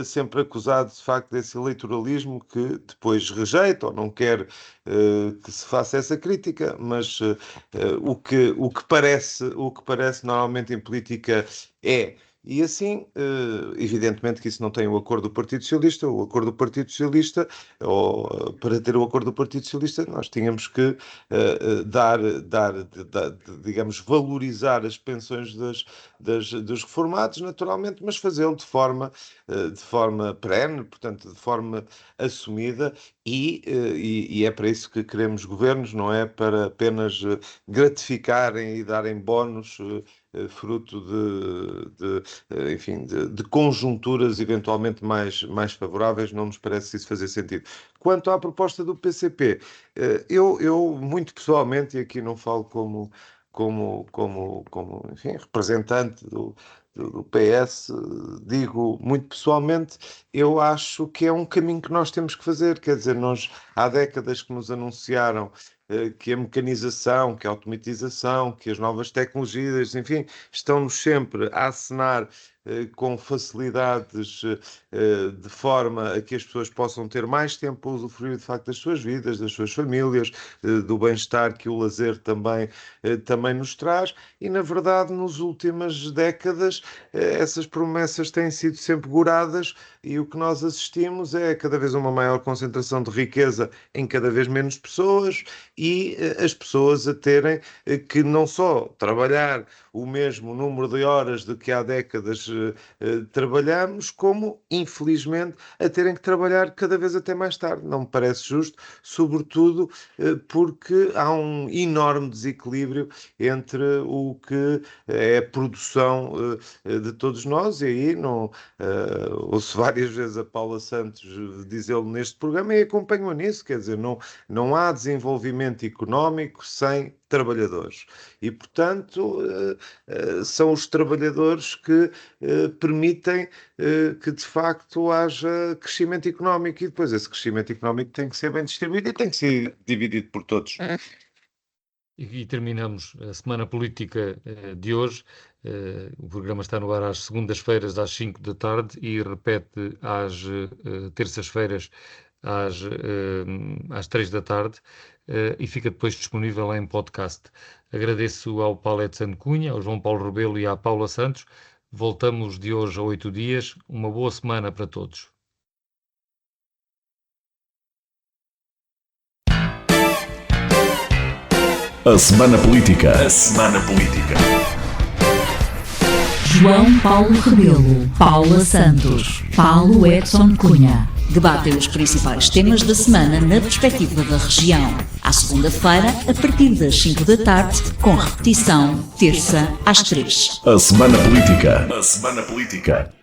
sempre acusado de facto desse eleitoralismo que depois rejeita ou não quer que se faça essa crítica, mas o que parece normalmente em política é. E assim, evidentemente que isso não tem o acordo do Partido Socialista. O acordo do Partido Socialista, ou para ter o acordo do Partido Socialista, nós tínhamos que digamos, valorizar as pensões dos reformados, naturalmente, mas fazê-lo de forma perene, portanto, de forma assumida E é para isso que queremos governos, não é para apenas gratificarem e darem bónus fruto de conjunturas eventualmente mais favoráveis. Não nos parece isso fazer sentido. Quanto à proposta do PCP, eu muito pessoalmente, e aqui não falo como enfim, representante do PS, digo muito pessoalmente, eu acho que é um caminho que nós temos que fazer. Quer dizer, nós há décadas que nos anunciaram que a mecanização, que a automatização, que as novas tecnologias, enfim, estão-nos sempre a acenar com facilidades de forma a que as pessoas possam ter mais tempo para usufruir de facto das suas vidas, das suas famílias, do bem-estar que o lazer também nos traz, e na verdade nas últimas décadas essas promessas têm sido sempre goradas, e o que nós assistimos é cada vez uma maior concentração de riqueza em cada vez menos pessoas, e as pessoas a terem que não só trabalhar o mesmo número de horas de que há décadas trabalhamos, como, infelizmente, a terem que trabalhar cada vez até mais tarde. Não me parece justo, sobretudo porque há um enorme desequilíbrio entre o que é a produção de todos nós, e aí não ouço várias vezes a Paula Santos dizê-lo neste programa e acompanho-a nisso. Quer dizer, não há desenvolvimento económico sem trabalhadores, e portanto são os trabalhadores que permitem que de facto haja crescimento económico, e depois esse crescimento económico tem que ser bem distribuído e tem que ser dividido por todos. E terminamos a semana política de hoje. O programa está no ar às segundas-feiras às 5 da tarde e repete às terças-feiras às 3 da tarde, e fica depois disponível em podcast. Agradeço ao Paulo Edson Cunha, ao João Paulo Rebelo e à Paula Santos. Voltamos de hoje a 8 dias. Uma boa semana para todos. A Semana Política. A Semana Política. João Paulo Rebelo, Paula Santos, Paulo Edson Cunha. Debatem os principais temas da semana na perspectiva da região. À segunda-feira, a partir das 5 da tarde, com repetição, terça às 3. A Semana Política. A Semana Política.